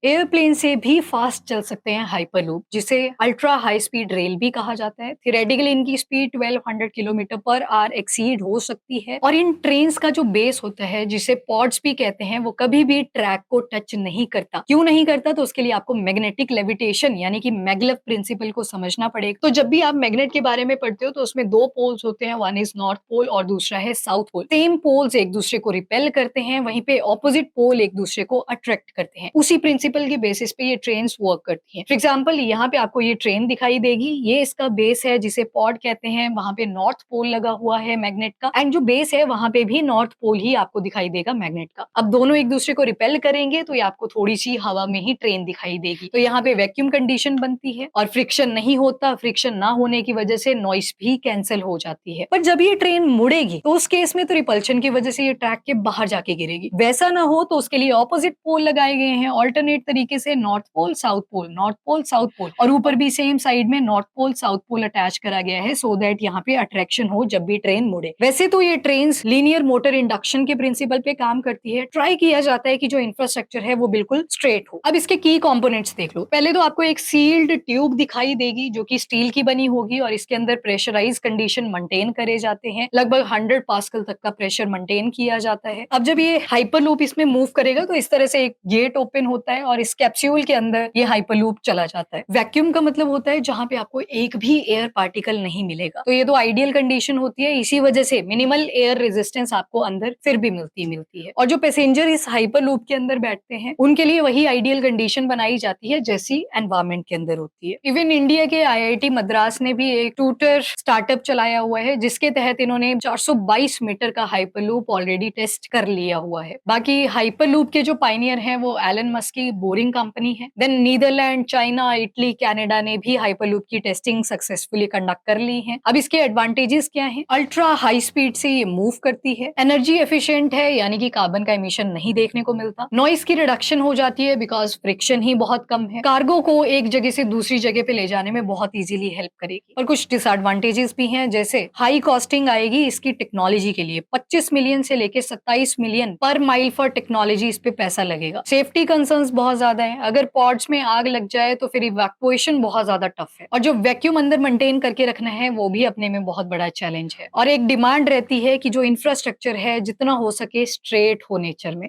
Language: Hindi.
एयरप्लेन से भी फास्ट चल सकते हैं हाइपरलूप, जिसे अल्ट्रा हाई स्पीड रेल भी कहा जाता है। थियोरेटिकली इनकी speed 1200 kilometre per hour exceed हो सकती है, और इन ट्रेन्स का जो बेस होता है, जिसे पॉड्स भी कहते हैं, वो कभी भी ट्रैक को टच नहीं करता। क्यों नहीं करता? तो उसके लिए आपको मैग्नेटिक लेविटेशन यानी कि मैगलेव प्रिंसिपल को समझना पड़ेगा। तो जब भी आप मैग्नेट के बारे में पढ़ते हो तो उसमें दो पोल्स होते हैं, वन इज नॉर्थ पोल और दूसरा है साउथ पोल। सेम पोल्स एक दूसरे को रिपेल करते हैं, वहीं पे ऑपोजिट पोल एक दूसरे को अट्रैक्ट करते हैं। उसी प्रिंसिपल के बेसिस पे ये ट्रेन्स वर्क करती हैं। फॉर एग्जाम्पल यहाँ पे आपको ये ट्रेन दिखाई देगी, ये इसका बेस है जिसे पॉड कहते हैं, वहां पे नॉर्थ पोल लगा हुआ है मैग्नेट का, एंड जो बेस है वहां पे भी नॉर्थ पोल ही आपको दिखाई देगा मैग्नेट का। अब दोनों एक दूसरे को रिपेल करेंगे तो ये आपको थोड़ी सी हवा में ही ट्रेन दिखाई देगी। तो यहाँ पे वैक्यूम कंडीशन बनती है और फ्रिक्शन नहीं होता। फ्रिक्शन ना होने की वजह से नॉइस भी कैंसिल हो जाती है। पर जब ये ट्रेन मुड़ेगी तो उस केस में तो रिपल्शन की वजह से ये ट्रैक के बाहर जाके गिरेगी। वैसा ना हो तो उसके लिए ऑपोजिट पोल लगाए गए हैं, ऑल्टरनेट तरीके से north pole south pole, north pole south pole, और ऊपर भी सेम साइड में north pole south pole attach करा गया है, सो दैट यहाँ पे अट्रैक्शन हो जब भी ट्रेन मुड़े। वैसे तो ये ट्रेन लीनियर मोटर इंडक्शन के प्रिंसिपल पे काम करती है। ट्राई किया जाता है कि जो इंफ्रास्ट्रक्चर है वो बिल्कुल स्ट्रेट हो। अब इसके की कंपोनेंट्स देख लो। पहले तो आपको एक सील्ड ट्यूब दिखाई देगी जो कि स्टील की बनी होगी, और इसके अंदर प्रेशराइज कंडीशन मेंटेन करे जाते हैं। लगभग 100 पास्कल तक का प्रेशर मेंटेन किया जाता है। अब जब ये हाइपरलूप इसमें मूव करेगा तो इस तरह से एक गेट ओपन होता है और इस कैप्सूल के अंदर ये हाइपरलूप चला जाता है। वैक्यूम का मतलब होता है जहां पे आपको एक भी एयर पार्टिकल नहीं मिलेगा। तो ये तो आइडियल कंडीशन होती है, इसी वजह से मिनिमल एयर रेजिस्टेंस आपको अंदर फिर भी मिलती है। और जो पैसेंजर इस हाइपरलूप के अंदर बैठते हैं उनके लिए वही आइडियल कंडीशन बनाई जाती है जैसी एनवायरमेंट के अंदर होती है। इवन इंडिया के आईआईटी मद्रास ने भी एक टूटर स्टार्टअप चलाया हुआ है, जिसके तहत इन्होंने 422 मीटर का हाइपरलूप ऑलरेडी टेस्ट कर लिया हुआ है। बाकी हाइपरलूप के जो पायनियर हैं वो एलन मस्क की बोरिंग कंपनी है। Then Netherland, China, Italy, Canada ने भी हाइपरलूप की टेस्टिंग सक्सेसफुली कंडक्ट कर ली है। अब इसके एडवांटेजेस क्या हैं? अल्ट्रा हाई स्पीड से ये मूव करती है, एनर्जी एफिशिएंट है यानी कि कार्बन का एमिशन नहीं देखने को मिलता, नॉइस की रिडक्शन हो जाती है बिकॉज फ्रिक्शन ही बहुत कम है, कार्गो को एक जगह से दूसरी जगह पे ले जाने में बहुत इजीली हेल्प करेगी। और कुछ डिसएडवांटेजेस भी हैं, जैसे हाई कॉस्टिंग आएगी इसकी टेक्नोलॉजी के लिए, 25 मिलियन से लेके 27 million per mile for technology, इस पे पैसा लगेगा। सेफ्टी कंसर्न्स बहुत ज्यादा है, अगर पॉड्स में आग लग जाए तो फिर इवैक्यूएशन बहुत ज्यादा टफ है, और जो वैक्यूम अंदर मेंटेन करके रखना है वो भी अपने में बहुत बड़ा चैलेंज है। और एक डिमांड रहती है कि जो इंफ्रास्ट्रक्चर है जितना हो सके स्ट्रेट हो नेचर में।